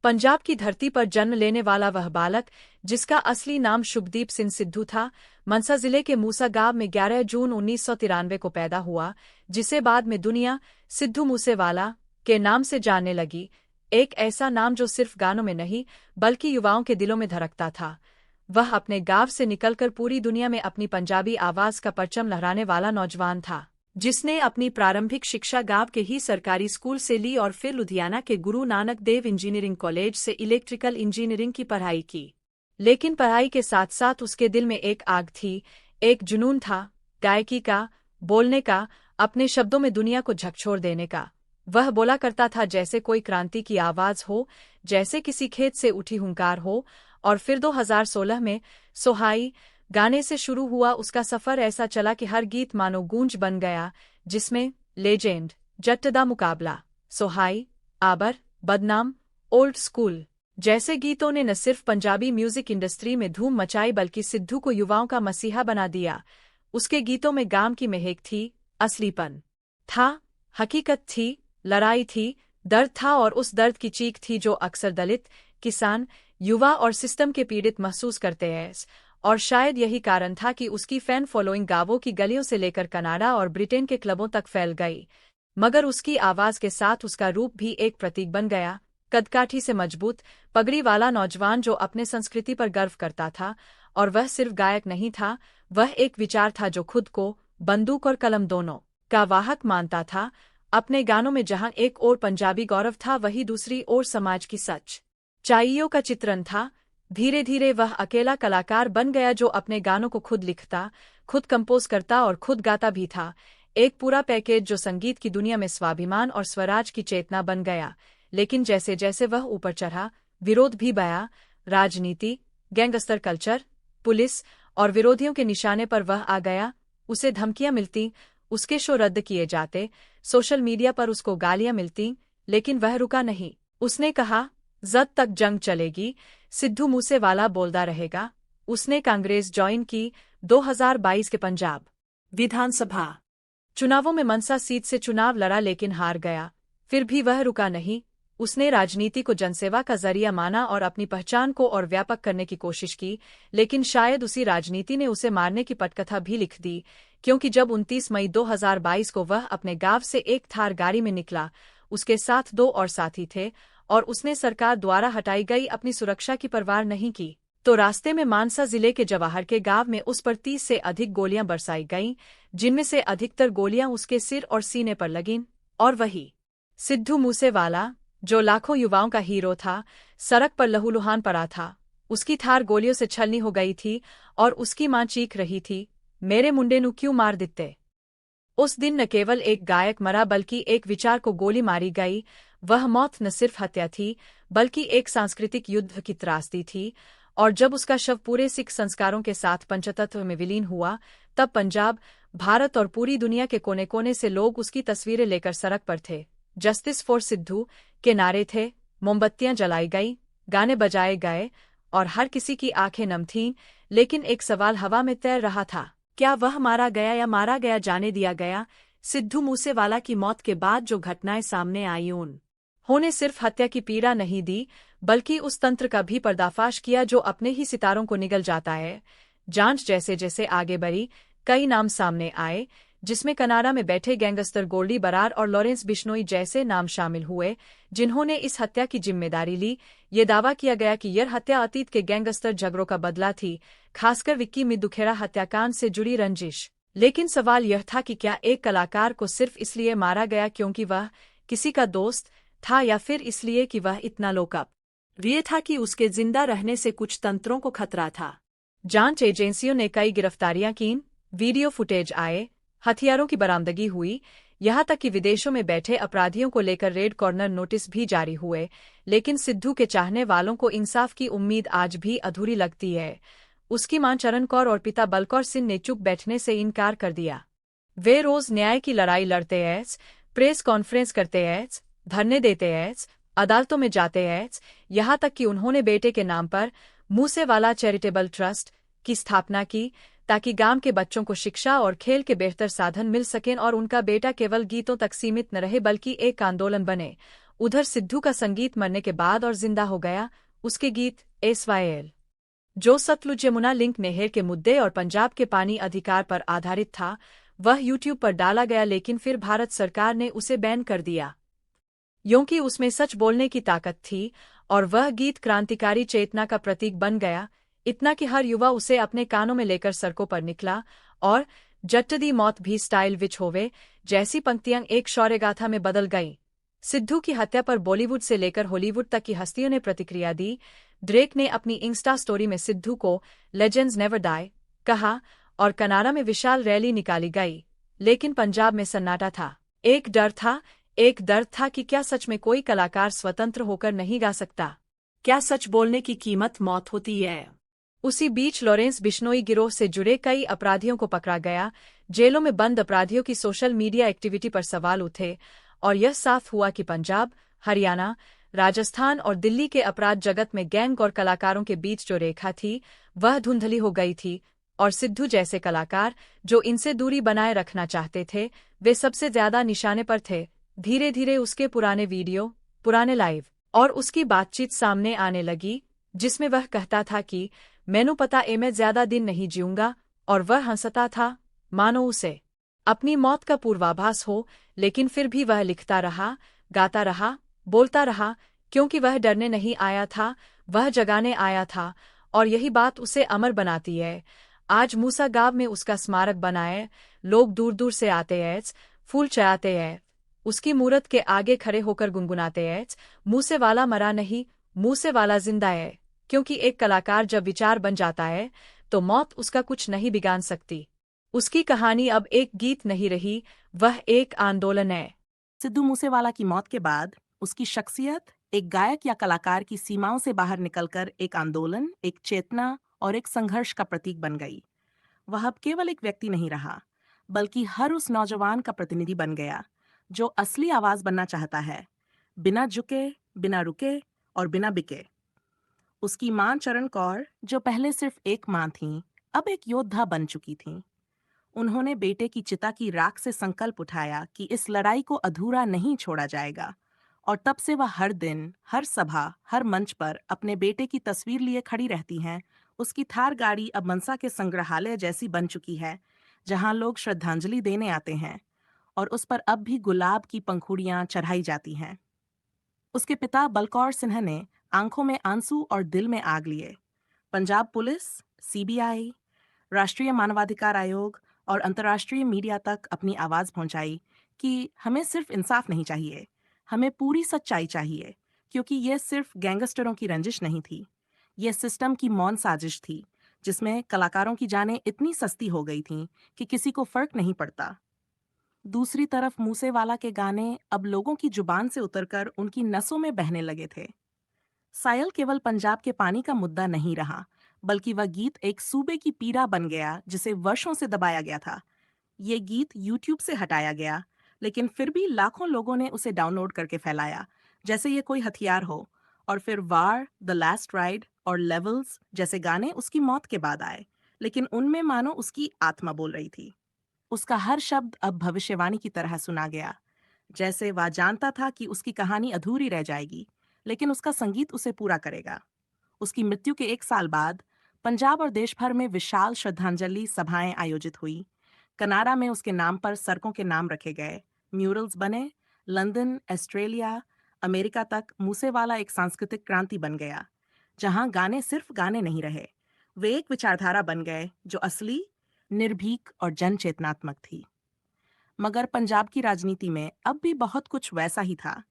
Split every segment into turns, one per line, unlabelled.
पंजाब की धरती पर जन्म लेने वाला वह बालक, जिसका असली नाम शुभदीप सिंह सिद्धू था, मनसा जिले के मूसा गांव में 11 जून 1993 को पैदा हुआ, जिसे बाद में दुनिया सिद्धू मूसेवाला के नाम से जानने लगी। एक ऐसा नाम जो सिर्फ गानों में नहीं, बल्कि युवाओं के दिलों में धड़कता था। वह अपने गांव से निकलकर पूरी दुनिया में अपनी पंजाबी आवाज का परचम लहराने वाला नौजवान था, जिसने अपनी प्रारंभिक शिक्षा गांव के ही सरकारी स्कूल से ली और फिर लुधियाना के गुरु नानक देव इंजीनियरिंग कॉलेज से इलेक्ट्रिकल इंजीनियरिंग की पढ़ाई की। लेकिन पढ़ाई के साथ साथ उसके दिल में एक आग थी, एक जुनून था, गायकी का, बोलने का, अपने शब्दों में दुनिया को झकझोर देने का। वह बोला करता था जैसे कोई क्रांति की आवाज हो, जैसे किसी खेत से उठी हुंकार हो। और फिर 2016 में सोहाई गाने से शुरू हुआ उसका सफर ऐसा चला कि हर गीत मानो गूंज बन गया, जिसमें लेजेंड, जट दा मुकाबला, सोहाई, आबर, बदनाम, ओल्ड स्कूल जैसे गीतों ने न सिर्फ पंजाबी म्यूजिक इंडस्ट्री में धूम मचाई बल्कि सिद्धू को युवाओं का मसीहा बना दिया। उसके गीतों में गांव की महक थी, असलीपन था, हकीकत थी, लड़ाई थी, दर्द था और उस दर्द की चीख थी जो अक्सर दलित, किसान, युवा और सिस्टम के पीड़ित महसूस करते हैं। और शायद यही कारण था कि उसकी फैन फॉलोइंग गांवों की गलियों से लेकर कनाडा और ब्रिटेन के क्लबों तक फैल गई। मगर उसकी आवाज के साथ उसका रूप भी एक प्रतीक बन गया, कदकाठी से मजबूत, पगड़ी वाला नौजवान जो अपने संस्कृति पर गर्व करता था। और वह सिर्फ गायक नहीं था, वह एक विचार था जो खुद को बंदूक और कलम दोनों का वाहक मानता था। अपने गानों में जहां एक ओर पंजाबी गौरव था, वहीं दूसरी ओर समाज की सच्चाइयों का चित्रण था। धीरे धीरे वह अकेला कलाकार बन गया जो अपने गानों को खुद लिखता, खुद कंपोज करता और खुद गाता भी था। एक पूरा पैकेज जो संगीत की दुनिया में स्वाभिमान और स्वराज की चेतना बन गया। लेकिन जैसे जैसे वह ऊपर चढ़ा, विरोध भी बढ़ा, राजनीति, गैंगस्टर कल्चर, पुलिस और विरोधियों के निशाने पर वह आ गया। उसे धमकियां मिलती, उसके शो रद्द किए जाते, सोशल मीडिया पर उसको गालियां मिलती, लेकिन वह रुका नहीं। उसने कहा, जब तक जंग चलेगी, सिद्धू मूसेवाला बोलता रहेगा। उसने कांग्रेस ज्वाइन की। 2022 के पंजाब विधानसभा चुनावों में मनसा सीट से चुनाव लड़ा लेकिन हार गया। फिर भी वह रुका नहीं। उसने राजनीति को जनसेवा का जरिया माना और अपनी पहचान को और व्यापक करने की कोशिश की। लेकिन शायद उसी राजनीति ने उसे मारने की पटकथा भी लिख दी, क्योंकि जब 29 मई 2022 को वह अपने गांव से एक थार गाड़ी में निकला, उसके साथ 2 और साथी थे, और उसने सरकार द्वारा हटाई गई अपनी सुरक्षा की परवाह नहीं की, तो रास्ते में मानसा जिले के जवाहर के गांव में उस पर 30 से अधिक गोलियां बरसाई गईं, जिनमें से अधिकतर गोलियां उसके सिर और सीने पर लगीं। और वही सिद्धू मूसेवाला, जो लाखों युवाओं का हीरो था, सड़क पर लहूलुहान पड़ा था। उसकी थार गोलियों से छलनी हो गई थी और उसकी मां चीख रही थी, मेरे मुंडे नू क्यों मार दिते। उस दिन न केवल एक गायक मरा बल्कि एक विचार को गोली मारी गई। वह मौत न सिर्फ हत्या थी, बल्कि एक सांस्कृतिक युद्ध की त्रासदी थी। और जब उसका शव पूरे सिख संस्कारों के साथ पंचतत्व में विलीन हुआ, तब पंजाब, भारत और पूरी दुनिया के कोने कोने से लोग उसकी तस्वीरें लेकर सड़क पर थे। जस्टिस फॉर सिद्धू के नारे थे, मोमबत्तियां जलाई गई, गाने बजाए गए और हर किसी की आंखें नम थीं। लेकिन एक सवाल हवा में तैर रहा था, क्या वह मारा गया या मारा गया, जाने दिया गया। सिद्धू मूसेवाला की मौत के बाद जो घटनाएं सामने आई उन्होंने सिर्फ हत्या की पीड़ा नहीं दी, बल्कि उस तंत्र का भी पर्दाफाश किया जो अपने ही सितारों को निगल जाता है। जांच जैसे जैसे आगे बढ़ी, कई नाम सामने आए, जिसमें कनाडा में बैठे गैंगस्टर गोल्डी बरार और लॉरेंस बिश्नोई जैसे नाम शामिल हुए, जिन्होंने इस हत्या की जिम्मेदारी ली। ये दावा किया गया कि यह हत्या अतीत के गैंगस्टर झगड़ों का बदला थी, खासकर विक्की मिदुखेड़ा हत्याकांड से जुड़ी रंजिश। लेकिन सवाल यह था कि क्या एक कलाकार को सिर्फ इसलिए मारा गया क्योंकि वह किसी का दोस्त था, या फिर इसलिए कि वह इतना लोकप्रिय था कि उसके जिंदा रहने से कुछ तंत्रों को खतरा था। जांच एजेंसियों ने कई गिरफ्तारियां कीं, वीडियो फुटेज आए, हथियारों की बरामदगी हुई, यहाँ तक कि विदेशों में बैठे अपराधियों को लेकर रेड कॉर्नर नोटिस भी जारी हुए। लेकिन सिद्धू के चाहने वालों को इंसाफ की उम्मीद आज भी अधूरी लगती है। उसकी मां चरण कौर और पिता बलकौर सिंह ने चुप बैठने से इनकार कर दिया। वे रोज न्याय की लड़ाई लड़ते हैं, प्रेस कॉन्फ्रेंस करते हैं, धरने देते हैं, अदालतों में जाते हैं, यहाँ तक कि उन्होंने बेटे के नाम पर मूसेवाला चैरिटेबल ट्रस्ट की स्थापना की, ताकि गांव के बच्चों को शिक्षा और खेल के बेहतर साधन मिल सकें और उनका बेटा केवल गीतों तक सीमित न रहे बल्कि एक आंदोलन बने। उधर सिद्धू का संगीत मरने के बाद और जिंदा हो गया। उसके गीत SYL, जो सतलुज यमुना लिंक नहर के मुद्दे और पंजाब के पानी अधिकार पर आधारित था, वह यूट्यूब पर डाला गया, लेकिन फिर भारत सरकार ने उसे बैन कर दिया, क्योंकि उसमें सच बोलने की ताकत थी और वह गीत क्रांतिकारी चेतना का प्रतीक बन गया, इतना कि हर युवा उसे अपने कानों में लेकर सड़कों पर निकला। और जट दी मौत भी स्टाइल विच होवे जैसी पंक्तियां एक शौर्यगाथा में बदल गईं। सिद्धू की हत्या पर बॉलीवुड से लेकर हॉलीवुड तक की हस्तियों ने प्रतिक्रिया दी। ड्रेक ने अपनी इंस्टा स्टोरी में सिद्धू को लेजेंड्स नेवर डाई कहा और कनाडा में विशाल रैली निकाली गई, लेकिन पंजाब में सन्नाटा था। एक डर था कि क्या सच में कोई कलाकार स्वतंत्र होकर नहीं गा सकता? क्या सच बोलने की कीमत मौत होती है? उसी बीच लॉरेंस बिश्नोई गिरोह से जुड़े कई अपराधियों को पकड़ा गया। जेलों में बंद अपराधियों की सोशल मीडिया एक्टिविटी पर सवाल उठे और यह साफ हुआ कि पंजाब, हरियाणा, राजस्थान और दिल्ली के अपराध जगत में गैंग और कलाकारों के बीच जो रेखा थी, वह धुंधली हो गई थी और सिद्धू जैसे कलाकार जो इनसे दूरी बनाए रखना चाहते थे, वे सबसे ज्यादा निशाने पर थे। धीरे धीरे उसके पुराने वीडियो, पुराने लाइव और उसकी बातचीत सामने आने लगी, जिसमें वह कहता था कि मैनू पता है मैं ज्यादा दिन नहीं जीऊंगा, और वह हंसता था मानो उसे अपनी मौत का पूर्वाभास हो। लेकिन फिर भी वह लिखता रहा, गाता रहा, बोलता रहा, क्योंकि वह डरने नहीं आया था, वह जगाने आया था। और यही बात उसे अमर बनाती है। आज मूसा गांव में उसका स्मारक बनाए, लोग दूर दूर से आते हैं, फूल चढ़ाते हैं, उसकी मूरत के आगे खड़े होकर गुनगुनाते हैं, मूसे वाला मरा नहीं, मूसे वाला जिंदा है। क्योंकि एक कलाकार जब विचार बन जाता है तो मौत उसका कुछ नहीं बिगाड़ सकती। उसकी कहानी अब एक गीत नहीं रही, वह एक आंदोलन है।
सिद्धू मूसेवाला की मौत के बाद उसकी शख्सियत एक गायक या कलाकार की सीमाओं से बाहर निकलकर एक आंदोलन, एक चेतना और एक संघर्ष का प्रतीक बन गई। वह अब केवल एक व्यक्ति नहीं रहा, बल्कि हर उस नौजवान का प्रतिनिधि बन गया जो असली आवाज बनना चाहता है, बिना झुके, बिना रुके और बिना बिके। उसकी मां चरण कौर, जो पहले सिर्फ एक मां थीं, अब एक योद्धा बन चुकी थीं। उन्होंने बेटे की चिता की राख से संकल्प उठाया कि इस लड़ाई को अधूरा नहीं छोड़ा जाएगा, और तब से वह हर दिन, हर सभा, हर मंच पर अपने बेटे की तस्वीर लिए खड़ी रहती हैं। उसकी थार गाड़ी अब मनसा के संग्रहालय जैसी बन चुकी है, जहां लोग श्रद्धांजलि देने आते हैं और उस पर अब भी गुलाब की पंखुड़ियां चढ़ाई जाती हैं। उसके पिता बलकौर सिन्हा ने आंखों में आंसू और दिल में आग लिए। पंजाब पुलिस, सीबीआई, राष्ट्रीय मानवाधिकार आयोग और अंतर्राष्ट्रीय मीडिया तक अपनी आवाज पहुंचाई कि हमें सिर्फ इंसाफ नहीं चाहिए, हमें पूरी सच्चाई चाहिए, क्योंकि यह सिर्फ गैंगस्टरों की रंजिश नहीं थी, यह सिस्टम की मौन साजिश थी, जिसमें कलाकारों की जानें इतनी सस्ती हो गई थीं कि किसी को फर्क नहीं पड़ता। दूसरी तरफ मूसेवाला के गाने अब लोगों की जुबान से उतरकर उनकी नसों में बहने लगे थे। सायल केवल पंजाब के पानी का मुद्दा नहीं रहा, बल्कि वह गीत एक सूबे की पीड़ा बन गया जिसे वर्षों से दबाया गया था। ये गीत यूट्यूब से हटाया गया, लेकिन फिर भी लाखों लोगों ने उसे डाउनलोड करके फैलाया, जैसे ये कोई हथियार हो। और फिर वार, द लास्ट राइड और लेवल्स जैसे गाने उसकी मौत के बाद आए, लेकिन उनमें मानो उसकी आत्मा बोल रही थी। उसका हर शब्द अब भविष्यवाणी की तरह सुना गया, जैसे वह जानता था कि उसकी कहानी अधूरी रह जाएगी, लेकिन उसका संगीत उसे पूरा करेगा। उसकी मृत्यु के एक साल बाद पंजाब और देश भर में विशाल श्रद्धांजलि सभाएं आयोजित हुई। कनाडा में उसके नाम पर सड़कों के नाम रखे गए, म्यूरल्स बने। लंदन, ऑस्ट्रेलिया, अमेरिका तक मूसेवाला एक सांस्कृतिक क्रांति बन गया, जहां गाने सिर्फ गाने नहीं रहे, वे एक विचारधारा बन गए जो असली, निर्भीक और जनचेतनात्मक थी। मगर पंजाब की राजनीति में अब भी बहुत कुछ वैसा ही था।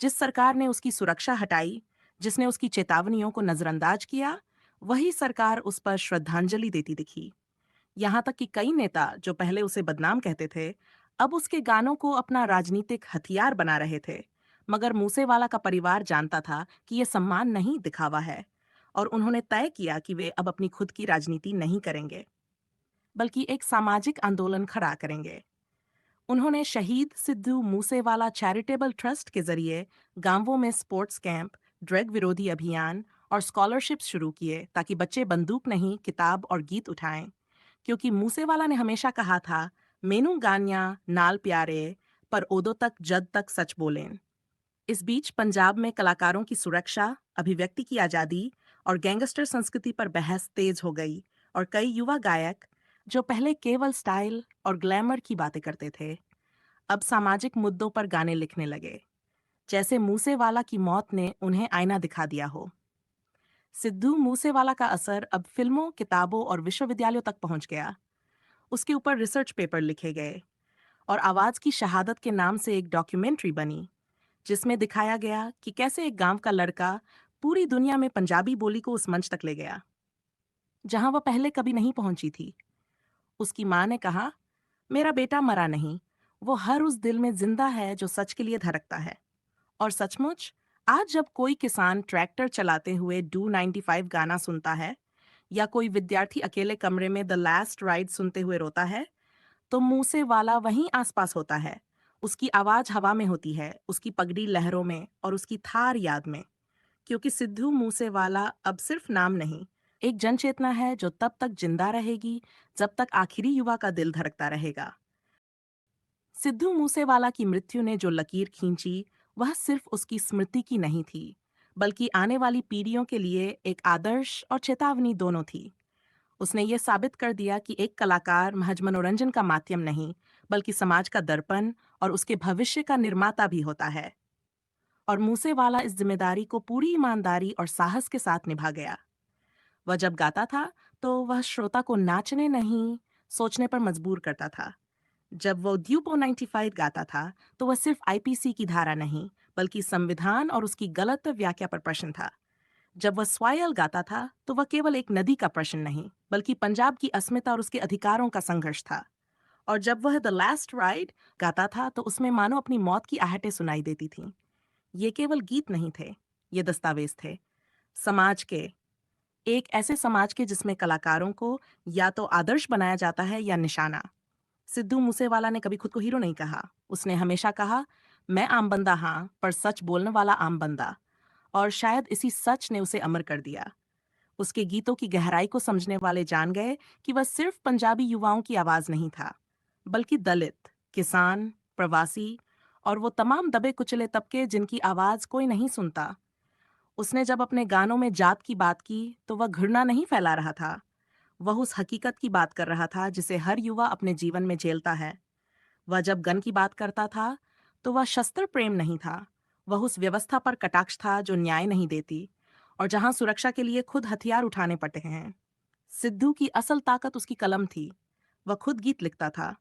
जिस सरकार ने उसकी सुरक्षा हटाई, जिसने उसकी चेतावनियों को नजरअंदाज किया, वही सरकार उस पर श्रद्धांजलि देती दिखी। यहाँ तक कि कई नेता जो पहले उसे बदनाम कहते थे, अब उसके गानों को अपना राजनीतिक हथियार बना रहे थे। मगर मूसेवाला का परिवार जानता था कि यह सम्मान नहीं, दिखावा है, और उन्होंने तय किया कि वे अब अपनी खुद की राजनीति नहीं करेंगे, बल्कि एक सामाजिक आंदोलन खड़ा करेंगे। उन्होंने शहीद सिद्धू मूसेवाला चैरिटेबल ट्रस्ट के जरिए गांवों में स्पोर्ट्स कैंप, ड्रग विरोधी अभियान और स्कॉलरशिप्स शुरू किए, ताकि बच्चे बंदूक नहीं, किताब और गीत उठाएं। क्योंकि मूसेवाला ने हमेशा कहा था, मेनू गान्या नाल प्यारे, पर ओदो तक जद तक सच बोलें। इस बीच पंजाब में कलाकारों की सुरक्षा, अभिव्यक्ति की आजादी और गैंगस्टर संस्कृति पर बहस तेज हो गई और कई युवा गायक, जो पहले केवल स्टाइल और ग्लैमर की बातें करते थे, अब सामाजिक मुद्दों पर गाने लिखने लगे, जैसे मूसेवाला की मौत ने उन्हें आईना दिखा दिया हो। सिद्धू मूसेवाला का असर अब फिल्मों, किताबों और विश्वविद्यालयों तक पहुंच गया। उसके ऊपर रिसर्च पेपर लिखे गए और आवाज की शहादत के नाम से एक डॉक्यूमेंट्री बनी, जिसमें दिखाया गया कि कैसे एक गांव का लड़का पूरी दुनिया में पंजाबी बोली को उस मंच तक ले गया जहां वह पहले कभी नहीं पहुंची थी। उसकी मां ने कहा, मेरा बेटा मरा नहीं, वो हर उस दिल में जिंदा है जो सच के लिए धड़कता है। और सचमुच, आज जब कोई किसान ट्रैक्टर चलाते हुए डू 95 गाना सुनता है या कोई विद्यार्थी अकेले कमरे में द लास्ट राइड सुनते हुए रोता है, तो मुंह से वाला वहीं आसपास होता है। उसकी आवाज हवा में होती है, उसकी पगड़ी लहरों में और उसकी थार याद में। क्योंकि सिद्धू मूसेवाला अब सिर्फ नाम नहीं, एक जन चेतना है जो तब तक जिंदा रहेगी जब तक आखिरी युवा का दिल धड़कता रहेगा। सिद्धू मूसेवाला की मृत्यु ने जो लकीर खींची, वह सिर्फ उसकी स्मृति की नहीं थी, बल्कि आने वाली पीढ़ियों के लिए एक आदर्श और चेतावनी दोनों थी। उसने ये साबित कर दिया कि एक कलाकार महज मनोरंजन का माध्यम नहीं, बल्कि समाज का दर्पण और उसके भविष्य का निर्माता भी होता है। और मूसेवाला इस जिम्मेदारी को पूरी ईमानदारी और साहस के साथ निभा गया। वह जब गाता था, तो वह श्रोता को नाचने नहीं, सोचने पर मजबूर करता था। जब वो ड्यूपो 95 गाता था, तो वह सिर्फ आईपीसी की धारा नहीं, बल्कि संविधान और उसकी गलत व्याख्या पर प्रश्न था। जब वह स्वायल गाता था, तो वह केवल एक नदी का प्रश्न नहीं, बल्कि पंजाब की अस्मिता और उसके अधिकारों का संघर्ष था। और जब वह द लास्ट राइड गाता था, तो उसमें मानो अपनी मौत की आहटें सुनाई देती थीं। ये केवल गीत नहीं थे, ये दस्तावेज थे। समाज के, एक ऐसे समाज के जिसमें कलाकारों को या तो आदर्श बनाया जाता है या निशाना। सिद्धू मूसेवाला ने कभी खुद को हीरो नहीं कहा। उसने हमेशा कहा, मैं आम बंदा हाँ, पर सच बोलने वाला आम बंदा। और शायद इसी सच ने उसे अमर कर दिया। उसके गीतों की गहराई को समझने वाले जान गए कि वह सिर्फ पंजाबी युवाओं की आवाज नहीं था, बल्कि दलित, किसान, प्रवासी और वो तमाम दबे कुचले तबके जिनकी आवाज कोई नहीं सुनता। उसने जब अपने गानों में जात की बात की, तो वह घृणा नहीं फैला रहा था। वह उस हकीकत की बात कर रहा था जिसे हर युवा अपने जीवन में झेलता है। वह जब गन की बात करता था, तो वह शस्त्र प्रेम नहीं था। वह उस व्यवस्था पर कटाक्ष था जो न्याय नहीं देती और जहां सुरक्षा के लिए खुद हथियार उठाने पड़ते हैं। सिद्धू की असल ताकत उसकी कलम थी। वह खुद गीत लिखता था।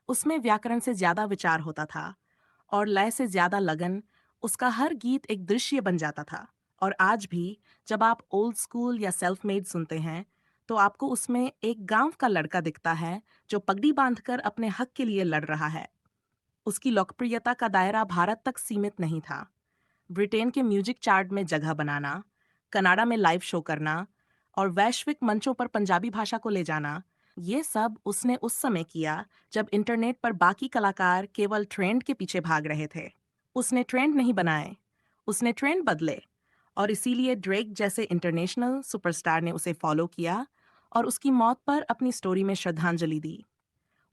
उसमें व्याकरण से ज्यादा विचार होता था और लय से ज्यादा लगन। उसका हर गीत एक दृश्य बन जाता था। और आज भी जब आप ओल्ड स्कूल या सेल्फ मेड सुनते हैं, तो आपको उसमें एक गांव का लड़का दिखता है जो पगड़ी बांधकर अपने हक के लिए लड़ रहा है। उसकी लोकप्रियता का दायरा भारत तक सीमित नहीं था। ब्रिटेन के म्यूजिक चार्ट में जगह बनाना, कनाडा में लाइव शो करना और वैश्विक मंचों पर पंजाबी भाषा को ले जाना, ये सब उसने उस समय किया जब इंटरनेट पर बाकी कलाकार केवल ट्रेंड के पीछे भाग रहे थे। उसने ट्रेंड नहीं बनाए, उसने ट्रेंड बदले। और इसीलिए ड्रेक जैसे इंटरनेशनल सुपरस्टार ने उसे फॉलो किया और उसकी मौत पर अपनी स्टोरी में श्रद्धांजलि दी।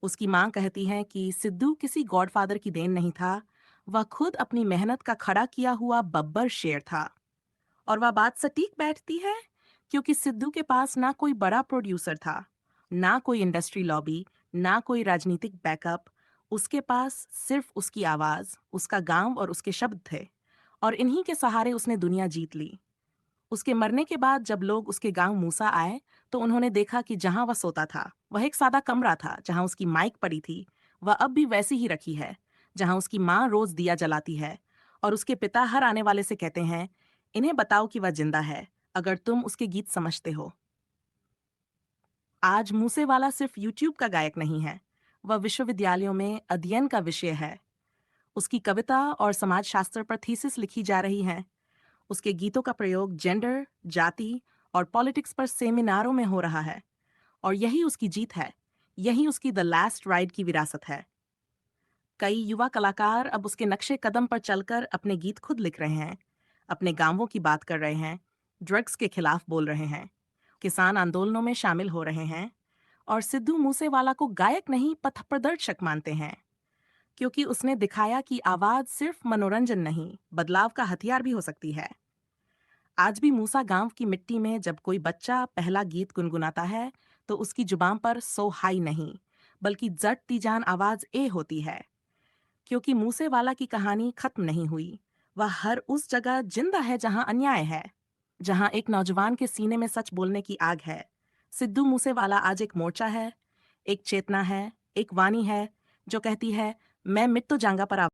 उसकी मां कहती हैं कि सिद्धू किसी गॉडफादर की देन नहीं था, वह खुद अपनी मेहनत का खड़ा किया हुआ बब्बर शेर था। और वह बात सटीक बैठती है, क्योंकि सिद्धू के पास ना कोई बड़ा प्रोड्यूसर था, ना कोई इंडस्ट्री लॉबी, ना कोई राजनीतिक बैकअप। उसके पास सिर्फ उसकी आवाज, उसका गांव और उसके शब्द थे। और इन्हीं के सहारे उसने दुनिया जीत ली। उसके मरने के बाद जब लोग उसके गांव मूसा आए, तो उन्होंने देखा कि जहां वह सोता था, वह एक सादा कमरा था। जहां उसकी माइक पड़ी थी, वह अब भी वैसी ही रखी है। जहां उसकी माँ रोज दिया जलाती है और उसके पिता हर आने वाले से कहते हैं, इन्हें बताओ कि वह जिंदा है, अगर तुम उसके गीत समझते हो। आज मूसेवाला सिर्फ यूट्यूब का गायक नहीं है, वह विश्वविद्यालयों में अध्ययन का विषय है। उसकी कविता और समाजशास्त्र पर थीसिस लिखी जा रही है। उसके गीतों का प्रयोग जेंडर, जाति और पॉलिटिक्स पर सेमिनारों में हो रहा है। और यही उसकी जीत है, यही उसकी द लास्ट राइड की विरासत है। कई युवा कलाकार अब उसके नक्शे कदम पर चलकर अपने गीत खुद लिख रहे हैं, अपने गांवों की बात कर रहे हैं, ड्रग्स के खिलाफ बोल रहे हैं, किसान आंदोलनों में शामिल हो रहे हैं और सिद्धू मूसेवाला को गायक नहीं पथ प्रदर्शक मानते हैं। क्योंकि उसने दिखाया कि आवाज सिर्फ मनोरंजन नहीं, बदलाव का हथियार भी हो सकती है। आज भी मूसा गांव की मिट्टी में जब कोई बच्चा पहला गीत गुनगुनाता है, तो उसकी जुबान पर सो हाई नहीं, बल्कि जट तीजान आवाज ए होती है। क्योंकि मूसे वाला की कहानी खत्म नहीं हुई, वह हर उस जगह जिंदा है जहां अन्याय है, जहां एक नौजवान के सीने में सच बोलने की आग है। सिद्धू मूसे वाला आज एक मोर्चा है, एक चेतना है, एक वाणी है जो कहती है, मैं मिट तो जाऊंगा पर